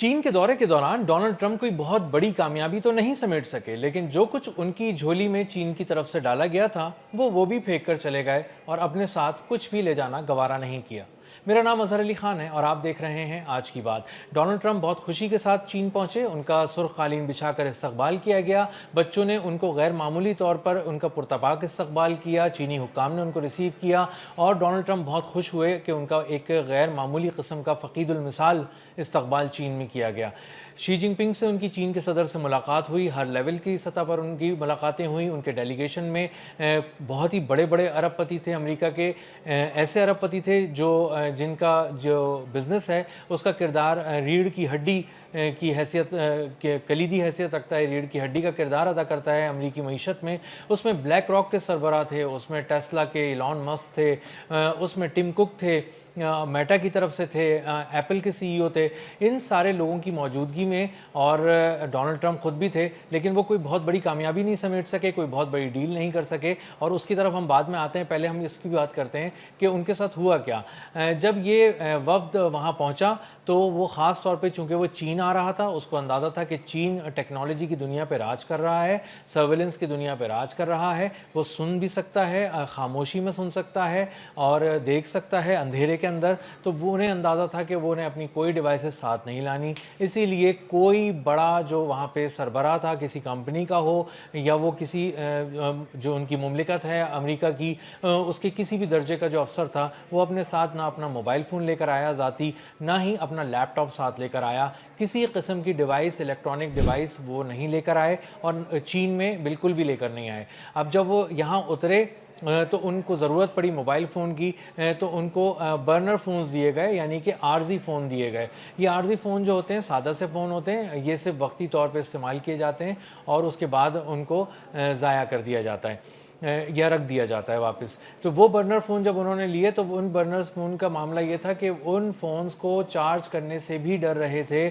چین کے دورے کے دوران ڈونلڈ ٹرمپ کوئی بہت بڑی کامیابی تو نہیں سمیٹ سکے، لیکن جو کچھ ان کی جھولی میں چین کی طرف سے ڈالا گیا تھا وہ بھی پھینک کر چلے گئے اور اپنے ساتھ کچھ بھی لے جانا گوارا نہیں کیا۔ میرا نام اظہر علی خان ہے اور آپ دیکھ رہے ہیں آج کی بات۔ ڈونلڈ ٹرمپ بہت خوشی کے ساتھ چین پہنچے، ان کا سرخ قالین بچھا کر استقبال کیا گیا، بچوں نے ان کو غیر معمولی طور پر ان کا پرتپاک استقبال کیا، چینی حکام نے ان کو ریسیو کیا اور ڈونلڈ ٹرمپ بہت خوش ہوئے کہ ان کا ایک غیر معمولی قسم کا فقید المثال استقبال چین میں کیا گیا۔ شی جن پنگ سے ان کی چین کے صدر سے ملاقات ہوئی، ہر لیول کی سطح پر ان کی ملاقاتیں ہوئیں۔ ان کے ڈیلیگیشن میں بہت ہی بڑے بڑے ارب پتی تھے امریکہ کے، ایسے ارب پتی تھے جن کا جو بزنس ہے اس کا کردار ریڑھ کی ہڈی کی حیثیت، کلیدی حیثیت رکھتا ہے، ریڑھ کی ہڈی کا کردار ادا کرتا ہے امریکی معیشت میں۔ اس میں بلیک راک کے سربراہ تھے، اس میں ٹیسلا کے ایلان مسک تھے، اس میں ٹم کک تھے، میٹا کی طرف سے تھے، ایپل کے سی ای او تھے۔ ان سارے لوگوں کی موجودگی میں اور ڈونلڈ ٹرمپ خود بھی تھے، لیکن وہ کوئی بہت بڑی کامیابی نہیں سمیٹ سکے، کوئی بہت بڑی ڈیل نہیں کر سکے، اور اس کی طرف ہم بعد میں آتے ہیں۔ پہلے ہم اس کی بات کرتے ہیں کہ ان کے ساتھ ہوا کیا۔ جب یہ وفد وہاں پہنچا تو وہ خاص طور پہ چونکہ وہ چین آ رہا تھا، اس کو اندازہ تھا کہ چین ٹیکنالوجی کی دنیا پہ راج کر رہا ہے، سرویلنس کی دنیا پہ راج کر رہا ہے، وہ سن بھی سکتا ہے، خاموشی میں سن سکتا ہے اور دیکھ سکتا ہے اندھیرے کے اندر۔ تو وہ انہیں اندازہ تھا کہ وہ انہیں اپنی کوئی ڈیوائسز ساتھ نہیں لانی، اسی لیے کوئی بڑا جو وہاں پہ سربراہ تھا کسی کمپنی کا ہو یا وہ کسی جو ان کی مملکت ہے امریکہ کی، اس کے کسی بھی درجے کا جو افسر تھا، وہ اپنے ساتھ نہ اپنا موبائل فون لے کر آیا ذاتی، نہ ہی اپنا لیپ ٹاپ ساتھ لے کر آیا، کسی قسم کی ڈیوائس، الیکٹرانک ڈیوائس وہ نہیں لے کر آئے اور چین میں بالکل بھی لے کر نہیں آئے۔ اب جب وہ یہاں اترے تو ان کو ضرورت پڑی موبائل فون کی، تو ان کو برنر فونز دیے گئے، یعنی کہ عارضی فون دیے گئے۔ یہ عارضی فون جو ہوتے ہیں سادہ سے فون ہوتے ہیں، یہ صرف وقتی طور پہ استعمال کیے جاتے ہیں اور اس کے بعد ان کو ضائع کر دیا جاتا ہے یا رکھ دیا جاتا ہے واپس۔ تو وہ برنر فون جب انہوں نے لیے تو ان برنر فون کا معاملہ یہ تھا کہ ان فونز کو چارج کرنے سے بھی ڈر رہے تھے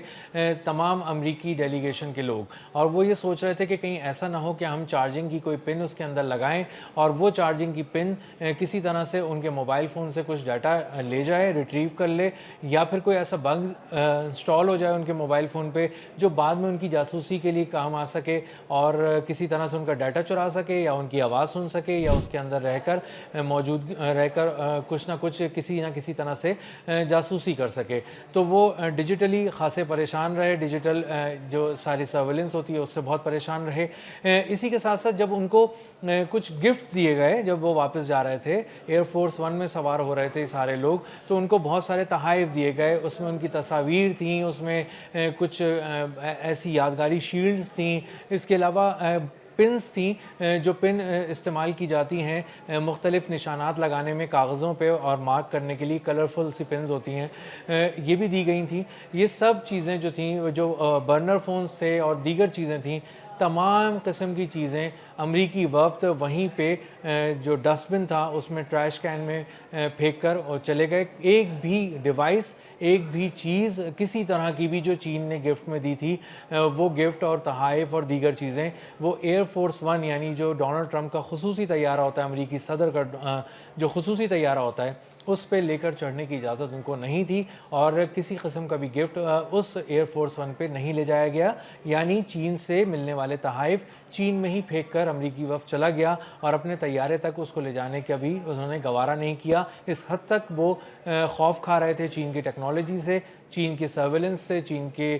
تمام امریکی ڈیلیگیشن کے لوگ، اور وہ یہ سوچ رہے تھے کہ کہیں ایسا نہ ہو کہ ہم چارجنگ کی کوئی پن اس کے اندر لگائیں اور وہ چارجنگ کی پن کسی طرح سے ان کے موبائل فون سے کچھ ڈیٹا لے جائے، ریٹریو کر لے، یا پھر کوئی ایسا بگ انسٹال ہو جائے ان کے موبائل فون پہ جو بعد میں ان کی جاسوسی کے لیے کام آ سکے اور کسی طرح سے ان کا ڈیٹا چرا سکے یا ان کی آواز سن سکے یا اس کے اندر رہ کر موجود رہ کر کچھ نہ کچھ کسی نہ کسی طرح سے جاسوسی کر سکے۔ تو وہ ڈیجیٹلی خاصے پریشان رہے، ڈیجیٹل جو ساری سرویلنس ہوتی ہے اس سے بہت پریشان رہے۔ اسی کے ساتھ ساتھ جب ان کو کچھ گفٹس دیے گئے جب وہ واپس جا رہے تھے، ایئر فورس ون میں سوار ہو رہے تھے سارے لوگ، تو ان کو بہت سارے تحائف دیے گئے، اس میں ان کی تصاویر تھیں، اس میں کچھ ایسی یادگاری شیلڈز تھیں، اس کے علاوہ پنز تھیں جو پن استعمال کی جاتی ہیں مختلف نشانات لگانے میں کاغذوں پہ اور مارک کرنے کے لیے، کلرفل سی پنز ہوتی ہیں، یہ بھی دی گئی تھیں۔ یہ سب چیزیں جو تھیں، جو برنر فونز تھے اور دیگر چیزیں تھیں، تمام قسم کی چیزیں امریکی وفد وہیں پہ جو ڈسٹ بن تھا اس میں ٹریش کین میں پھینک کر چلے گئے۔ ایک بھی ڈیوائس، ایک بھی چیز کسی طرح کی بھی جو چین نے گفٹ میں دی تھی، وہ گفٹ اور تحائف اور دیگر چیزیں وہ ایئر فورس ون، یعنی جو ڈونلڈ ٹرمپ کا خصوصی طیارہ ہوتا ہے، امریکی صدر کا جو خصوصی طیارہ ہوتا ہے، اس پہ لے کر چڑھنے کی اجازت ان کو نہیں تھی اور کسی قسم کا بھی گفٹ اس ایئر فورس ون پہ نہیں لے جایا گیا، یعنی چین سے ملنے والے تحائف چین میں ہی پھینک کر امریکی وفد چلا گیا اور اپنے طیارے تک اس کو لے جانے کا بھی انہوں نے گوارا نہیں کیا۔ اس حد تک وہ خوف کھا رہے تھے چین کی ٹیکنالوجی سے، چین کی سرویلنس سے، چین کے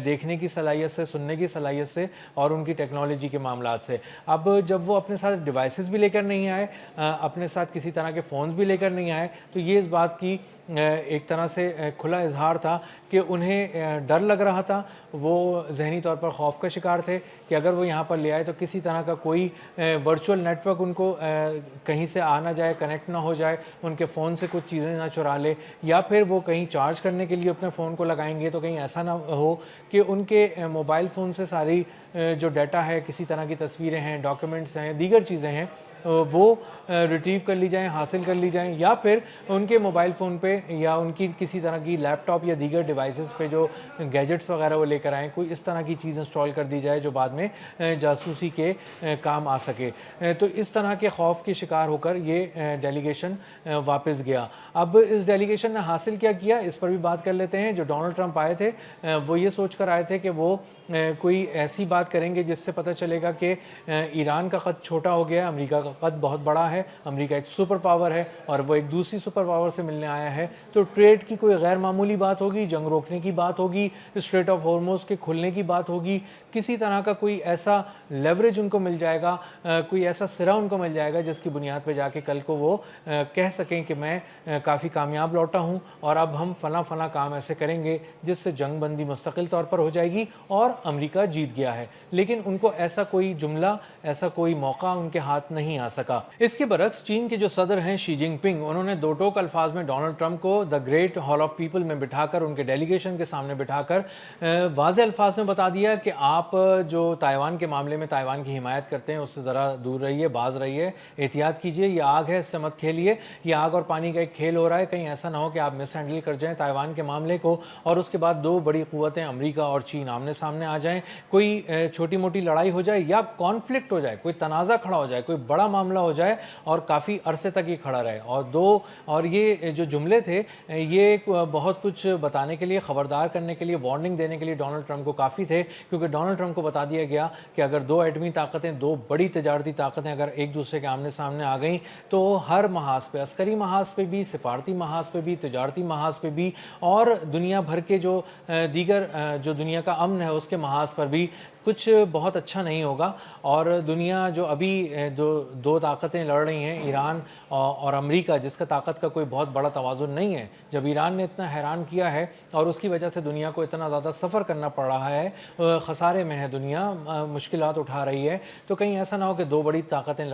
دیکھنے کی صلاحیت سے، سننے کی صلاحیت سے اور ان کی ٹیکنالوجی کے معاملات سے۔ اب جب وہ اپنے ساتھ ڈیوائسز بھی لے کر نہیں آئے، اپنے ساتھ کسی طرح کے فونز بھی لے کر نہیں آئے، تو یہ اس بات کی ایک طرح سے کھلا اظہار تھا کہ انہیں ڈر لگ رہا تھا، وہ ذہنی طور پر خوف کا شکار تھے کہ اگر وہ یہاں پر لے آئے تو کسی طرح کا کوئی ورچوئل نیٹ ورک ان کو کہیں سے آ نہ جائے، کنیکٹ نہ ہو جائے، ان کے فون سے کچھ چیزیں نہ چرا لے، یا پھر وہ کہیں چارج کرنے کے لیے اپنے فون کو لگائیں گے تو کہیں ایسا نہ ہو کہ ان کے موبائل فون سے ساری جو ڈیٹا ہے، کسی طرح کی تصویریں ہیں، ڈاکیومنٹس ہیں، دیگر چیزیں ہیں، وہ ریٹریو کر لی جائیں، حاصل کر لی جائیں، یا پھر ان کے موبائل فون پہ یا ان کی کسی طرح کی لیپ ٹاپ یا دیگر ڈیوائسز پہ جو گیجٹس وغیرہ وہ لے کر آئیں، کوئی اس طرح کی چیز انسٹال کر دی جائے جو بعد میں جاسوس جاسوسی کے کام آ سکے۔ تو اس طرح کے خوف کے شکار ہو کر یہ ڈیلیگیشن واپس گیا۔ اب اس ڈیلیگیشن نے حاصل کیا کیا اس پر بھی بات کر لیتے ہیں۔ جو ڈونلڈ ٹرمپ آئے تھے وہ یہ سوچ کر آئے تھے کہ وہ کوئی ایسی بات کریں گے جس سے پتہ چلے گا کہ ایران کا قد چھوٹا ہو گیا ہے، امریکہ کا قد بہت بڑا ہے، امریکہ ایک سپر پاور ہے اور وہ ایک دوسری سپر پاور سے ملنے آیا ہے، تو ٹریڈ کی کوئی غیر معمولی بات ہوگی، جنگ روکنے کی بات ہوگی، اسٹریٹ آف ہارموز کے کھلنے کی بات ہوگی، کسی طرح کا کوئی ایسا لیوریج ان کو مل جائے گا، کوئی ایسا سرا ان کو مل جائے گا جس کی بنیاد پہ جا کے کل کو وہ کہہ سکیں کہ میں کافی کامیاب لوٹا ہوں اور اب ہم فلاں فلاں کام ایسے کریں گے جس سے جنگ بندی مستقل طور پر ہو جائے گی اور امریکہ جیت گیا ہے۔ لیکن ان کو ایسا کوئی جملہ، ایسا کوئی موقع ان کے ہاتھ نہیں آ سکا۔ اس کے برعکس چین کے جو صدر ہیں شی جن پنگ، انہوں نے دو ٹوک الفاظ میں ڈونلڈ ٹرمپ کو the great hall of people میں بٹھا کر، ان کے ڈیلیگیشن کے سامنے بٹھا کر واضح الفاظ میں بتا دیا کہ آپ جو تائیوان کے معاملے میں تائیوان کی حمایت کرتے ہیں اس سے ذرا دور رہیے، باز رہیے، احتیاط کیجئے، یہ آگ ہے، اس سے مت کھیلیے، یہ آگ اور پانی کا ایک کھیل ہو رہا ہے، کہیں ایسا نہ ہو کہ آپ مس ہینڈل کر جائیں تائیوان کے معاملے کو اور اس کے بعد دو بڑی قوتیں امریکہ اور چین آمنے سامنے آ جائیں، کوئی چھوٹی موٹی لڑائی ہو جائے یا کانفلکٹ ہو جائے، کوئی تنازع کھڑا ہو جائے، کوئی بڑا معاملہ ہو جائے اور کافی عرصے تک یہ کھڑا رہے۔ اور یہ جو جملے تھے یہ بہت کچھ بتانے کے لیے، خبردار کرنے کے لیے، وارننگ دینے کے لیے ڈونلڈ ٹرمپ کو کافی تھے، کیونکہ ڈونلڈ ٹرمپ کو بتا دیا گیا کہ اگر دو ایٹمی طاقتیں، دو بڑی تجارتی طاقتیں اگر ایک دوسرے کے آمنے سامنے آ گئیں تو ہر محاذ پہ، عسکری محاذ پہ بھی، سفارتی محاذ پہ بھی، تجارتی محاذ پہ بھی اور دنیا بھر کے جو دیگر جو دنیا کا امن ہے اس کے محاذ پر بھی کچھ بہت اچھا نہیں ہوگا۔ اور دنیا جو ابھی دو طاقتیں لڑ رہی ہیں، ایران اور امریکہ، جس کا طاقت کا کوئی بہت بڑا توازن نہیں ہے، جب ایران نے اتنا حیران کیا ہے اور اس کی وجہ سے دنیا کو اتنا زیادہ سفر کرنا پڑ رہا ہے، خسارے میں ہے دنیا، مشکلات اٹھا رہی ہے، تو کہیں ایسا نہ ہو کہ دو بڑی طاقتیں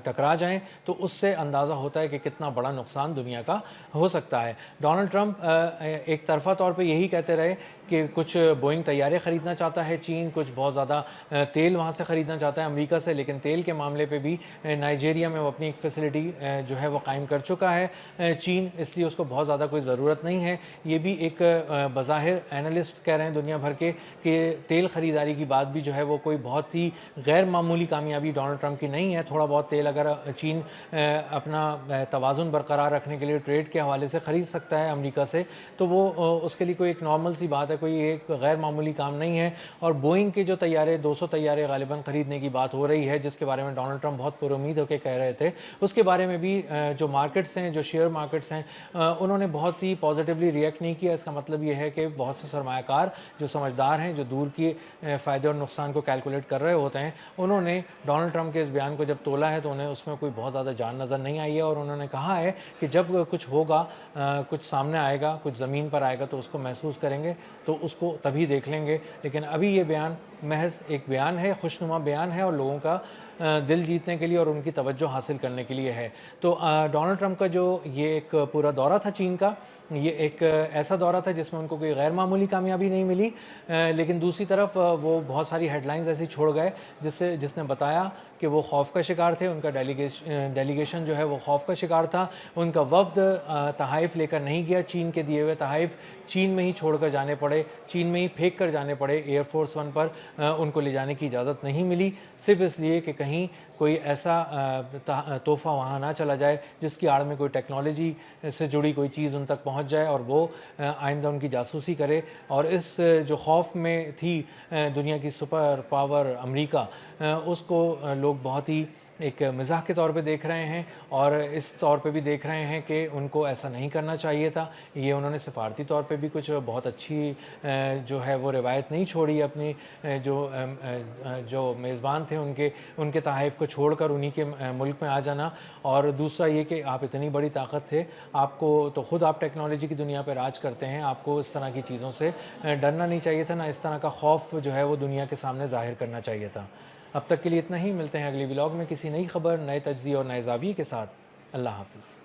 ٹکرا جائیں، تو اس سے اندازہ ہوتا ہے کہ کتنا بڑا نقصان دنیا کا ہو سکتا ہے۔ ڈونلڈ ٹرمپ ایک طرفہ طور پہ یہی کہتے رہے کہ کچھ بوئنگ طیارے خریدنا چاہتا ہے چین، کچھ بہت زیادہ تیل وہاں سے خریدنا چاہتا ہے امریکہ سے، لیکن تیل کے معاملے پہ بھی نائجیریا میں وہ اپنی ایک فیسلٹی جو ہے وہ قائم کر چکا ہے چین، اس لیے اس کو بہت زیادہ کوئی ضرورت نہیں ہے۔ یہ بھی ایک بظاہر اینالسٹ کہہ رہے ہیں دنیا بھر کے کہ تیل خریداری کی بات بھی جو ہے وہ کوئی بہت ہی غیر معمولی کامیابی ڈونلڈ ٹرمپ کی نہیں ہے۔ تھوڑا بہت تیل اگر چین اپنا توازن برقرار رکھنے کے لیے ٹریڈ کے حوالے سے خرید سکتا ہے امریکہ سے تو وہ اس کے لیے کوئی ایک نارمل سی بات ہے، کوئی ایک غیر معمولی کام نہیں ہے۔ اور بوئنگ کے جو طیارے 200 طیارے غالباً خریدنے کی بات ہو رہی ہے جس کے بارے میں ڈونلڈ ٹرمپ بہت پر امید ہو کے کہہ رہے تھے، اس کے بارے میں بھی جو مارکیٹس ہیں، جو شیئر مارکیٹس ہیں، انہوں نے بہت ہی پازیٹیولی ریئیکٹ نہیں کیا۔ اس کا مطلب یہ ہے کہ بہت سے سرمایہ کار جو سمجھدار ہیں، جو دور کی فائدے اور نقصان کو کیلکولیٹ کر رہے ہوتے ہیں، انہوں نے ڈونلڈ ٹرمپ کے اس بیان کو جب تولا ہے تو انہیں اس میں کوئی بہت زیادہ جان نظر نہیں آئی ہے، اور انہوں نے کہا ہے کہ جب کچھ ہوگا، کچھ سامنے آئے گا، کچھ زمین پر آئے گا تو اس کو محسوس کریں گے، تو اس کو تبھی دیکھ لیں گے۔ لیکن ابھی یہ بیان محض ایک بیان ہے، خوشنما بیان ہے اور لوگوں کا دل جیتنے کے لیے اور ان کی توجہ حاصل کرنے کے لیے ہے۔ تو ڈونلڈ ٹرمپ کا جو یہ ایک پورا دورہ تھا چین کا، یہ ایک ایسا دورہ تھا جس میں ان کو کوئی غیر معمولی کامیابی نہیں ملی، لیکن دوسری طرف وہ بہت ساری ہیڈ لائنز ایسی چھوڑ گئے جس نے بتایا کہ وہ خوف کا شکار تھے، ان کا ڈیلیگیشن جو ہے وہ خوف کا شکار تھا، ان کا وفد تحائف لے کر نہیں گیا، چین کے دیے ہوئے تحائف چین میں ہی چھوڑ کر جانے پڑے، چین میں ہی پھینک کر جانے پڑے، ایئر فورس ون پر ان کو لے جانے کی اجازت نہیں ملی، صرف اس لیے کہ کہیں کوئی ایسا تحفہ وہاں نہ چلا جائے جس کی آڑ میں کوئی ٹیکنالوجی سے جڑی کوئی چیز ان تک پہنچ جائے اور وہ آئندہ ان کی جاسوسی کرے۔ اور اس جو خوف میں تھی دنیا کی سپر پاور امریکہ، اس کو لوگ بہت ہی ایک مزاح کے طور پہ دیکھ رہے ہیں اور اس طور پہ بھی دیکھ رہے ہیں کہ ان کو ایسا نہیں کرنا چاہیے تھا۔ یہ انہوں نے سفارتی طور پہ بھی کچھ بہت اچھی جو ہے وہ روایت نہیں چھوڑی، اپنی جو میزبان تھے ان کے تحائف کو چھوڑ کر انہی کے ملک میں آ جانا۔ اور دوسرا یہ کہ آپ اتنی بڑی طاقت تھے، آپ کو تو خود آپ ٹیکنالوجی کی دنیا پہ راج کرتے ہیں، آپ کو اس طرح کی چیزوں سے ڈرنا نہیں چاہیے تھا، نہ اس طرح کا خوف جو ہے وہ دنیا کے سامنے ظاہر کرنا چاہیے تھا۔ اب تک کے لیے اتنا ہی، ملتے ہیں اگلی ولاگ میں کسی نئی خبر، نئے تجزیے اور نئے زاویے کے ساتھ۔ اللہ حافظ۔